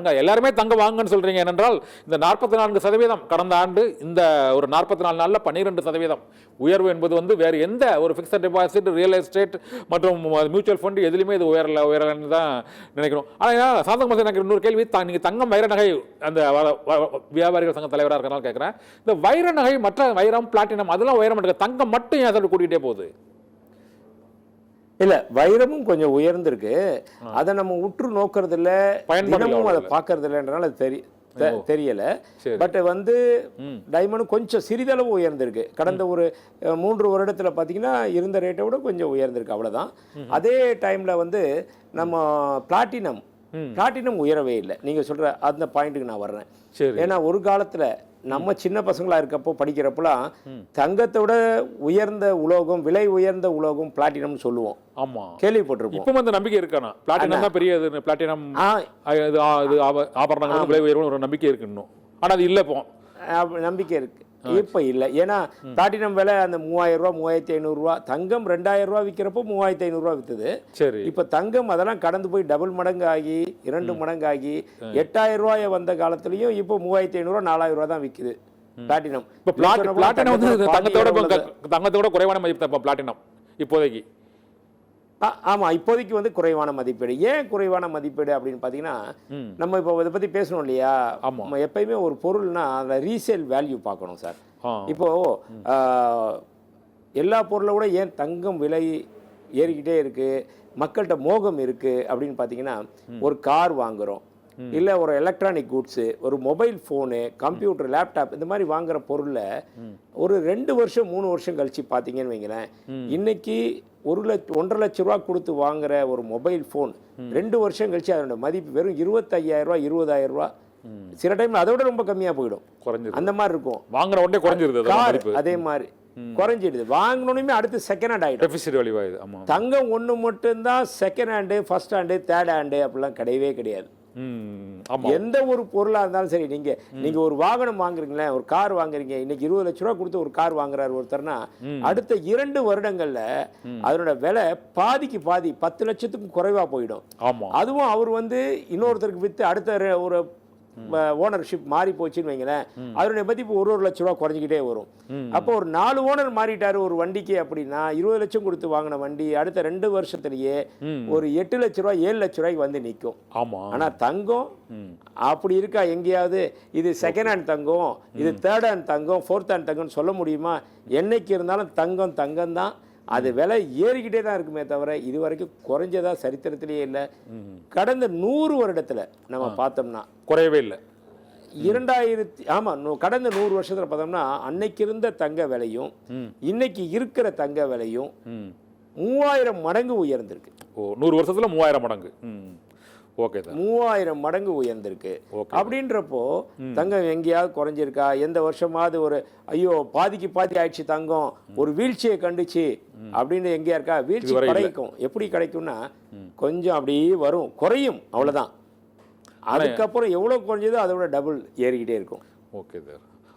தங்க எல்லாருமே தங்க வாங்குன்னு சொல்றீங்க. ஏனென்றால் இந்த 44% கடந்த ஆண்டு இந்த ஒரு 44 நாளில் 12% உயர்வு என்பது வந்து வேறு எந்த ஒரு ஃபிக்ஸட் டெபாசிட், ரியல் எஸ்டேட் மற்றும் மியூச்சுவல் ஃபண்ட் எதுலையுமே இது உயரலன்னு தான் நினைக்கணும். ஆனால் சாந்தகுமார் எனக்கு இன்னொரு கேள்வி, நீங்கள் தங்கம் வைர நகை அந்த வியாபாரிகள் சங்க தலைவராக இருக்கிறனால கேட்குறேன், இந்த வைர நகை மற்ற வைரம் பிளாட்டினம் அதெல்லாம் உயர மாட்டேங்குது, தங்கம் மட்டும் ஏன் அதோட கூட்டிகிட்டே போகுது? இல்ல வைரமும் கொஞ்சம் உயர்ந்திருக்கு, அதை நம்ம உற்று நோக்கிறது இல்ல, தினமும் அதை பார்க்கறது இல்லைன்றனால அது தெரியல. பட் வந்து டைமண்ட் கொஞ்சம் சிறிதளவு உயர்ந்திருக்கு. கடந்த ஒரு 3 வருடத்துல பாத்தீங்கன்னா இருந்த ரேட்டை விட கொஞ்சம் உயர்ந்திருக்கு, அவ்வளவுதான். அதே டைம்ல வந்து நம்ம பிளாட்டினம் உயரவே இல்லை. நீங்க சொல்ற அந்த பாயிண்ட்டுக்கு நான் வர்றேன். ஏன்னா ஒரு காலத்துல நம்ம சின்ன பசங்களா இருக்கப்போ படிக்கிறப்பலாம் தங்கத்தை விட உயர்ந்த உலோகம், விலை உயர்ந்த உலோகம் பிளாட்டினம் சொல்லுவோம். ஆமா, கேள்விப்பட்டிருப்போம். இப்போ வந்து நம்பிக்கை இருக்கானா பிளாட்டினம் தான் பெரிய பிளாட்டினம் ஆபரணங்கள் விலை உயர்வு ஒரு நம்பிக்கை இருக்கு இன்னும். ஆனா அது இல்லை, இப்போ நம்பிக்கை இருக்கு, இப்ப இல்ல. ஏன்னா பிளாட்டினம் விலை அந்த 3000 ரூபா 3500 ரூபா, தங்கம் 2000 ரூபா விற்கிறப்போ 3500 ரூபா வித்துது. சரி, இப்ப தங்கம் அதெல்லாம் கடந்து போய் டபுள் மடங்கு ஆகி 2 மடங்கு ஆகி 8000 ரூபாய் வந்த காலத்திலயும் இப்போ 3500 ரூபா 4000 ரூபா தான் விக்குது பிளாட்டினம். இப்ப பிளாட்டினம் வந்து தங்கத்தோட குறைவான மதிப்பு பிளாட்டினம் இப்போதைக்கு. ஆமா, இப்போதைக்கு வந்து குறைவான மதிப்பீடு. ஏன் குறைவான மதிப்பீடு அப்படின்னு பாத்தீங்கன்னா, நம்ம இப்போ இதை பத்தி பேசணும் இல்லையா? நம்ம எப்பயுமே ஒரு பொருள்னா அந்த ரீசேல் வேல்யூ பார்க்கணும் சார். இப்போ எல்லா பொருளை விட ஏன் தங்கம் விலை ஏறிக்கிட்டே இருக்கு, மக்கள்கிட்ட மோகம் இருக்கு அப்படின்னு பாத்தீங்கன்னா, ஒரு கார் வாங்குறோம், இல்லை ஒரு எலக்ட்ரானிக் குட்ஸு, ஒரு மொபைல் ஃபோனு, கம்ப்யூட்டர், லேப்டாப், இந்த மாதிரி வாங்குற பொருளில் ஒரு 2 வருஷம் 3 வருஷம் கழிச்சு பார்த்தீங்கன்னு வைங்களேன், இன்னைக்கு 1,00,000 1,50,000 ரூபா கொடுத்து வாங்குற ஒரு மொபைல் ஃபோன் 2 வருஷம் கழிச்சு அதோட மதிப்பு வெறும் 25,000 ரூபா 20,000 ரூபா, சில டைம் அதை விட ரொம்ப கம்மியாக போயிடும், அந்த மாதிரி இருக்கும். வாங்குற உடனே குறைஞ்சிருது, அதே மாதிரி குறைஞ்சிடுது. வாங்கணுமே அடுத்து செகண்ட் ஹேண்ட் ஆகிடும். தங்கம் ஒன்று மட்டும்தான் second hand, first hand, third hand அப்படிலாம் கிடையவே கிடையாது. எந்த ஒரு பொருளா இருந்தாலும் சரி, நீங்க ஒரு வாகனம் வாங்குறீங்களே, ஒரு கார் வாங்குறீங்க, இன்னைக்கு 20 லட்ச ரூபா கொடுத்து ஒரு கார் வாங்குறாரு ஒருத்தர்னா, அடுத்த 2 வருடங்கள்ல அதனோட விலை பாதிக்கு பாதி 10 லட்சத்துக்கும் குறைவா போயிடும். அதுவும் அவர் வந்து இன்னொருத்தருக்கு வித்து அடுத்த ஒரு ஓனர்ஷிப் மாறி போச்சுன்னு வைங்களேன், அதனுடைய மதிப்பு 1 லட்ச ரூபா குறைஞ்சிக்கிட்டே வரும். அப்போ ஒரு 4 ஓனர் மாறிட்டாரு ஒரு வண்டிக்கு அப்படின்னா, 20 லட்சம் கொடுத்து வாங்கின வண்டி அடுத்த 2 வருஷத்துலயே ஒரு 8 லட்ச ரூபாய் 7 லட்ச ரூபாய்க்கு வந்து நிற்கும். ஆனா தங்கம் அப்படி இருக்கா எங்கேயாவது? இது செகண்ட் ஹேண்ட் தங்கம், இது தேர்ட் ஹேண்ட் தங்கம், ஃபோர்த் ஹேண்ட் தங்கம்னு சொல்ல முடியுமா? என்னைக்கு இருந்தாலும் தங்கம் தங்கம் தான். அது விலை ஏறிக்கிட்டே தான் இருக்குமே தவிர இது வரைக்கும் குறைஞ்சதா சரித்திரத்திலேயே இல்லை. கடந்த 100 வருடத்துல நம்ம பார்த்தோம்னா குறையவே இல்லை. 2000 கடந்த 100 வருஷத்துல பார்த்தோம்னா அன்னைக்கு இருந்த தங்க விலையும் இன்னைக்கு இருக்கிற தங்க விலையும் 3000 மடங்கு உயர்ந்திருக்கு. 100 வருஷத்துல 3000 மடங்கு. ஓகே சார், 3000 மடங்கு உயர்ந்திருக்கு. அப்படின்றப்போ தங்கம் எங்கேயாவது குறைஞ்சிருக்கா? எந்த வருஷமாவது ஒரு ஐயோ பாதிக்கு பாதி ஆயிடுச்சு தங்கம், ஒரு வீழ்ச்சியை கண்டுச்சு அப்படின்னு எங்கேயா இருக்கா? வீழ்ச்சி கிடைக்கும். எப்படி கிடைக்கும்னா கொஞ்சம் அப்படியே வரும், குறையும், அவ்வளவுதான். அதுக்கப்புறம் எவ்வளவு குறைஞ்சதோ அதை விட டபுள் ஏறிக்கிட்டே இருக்கும். Okay sir.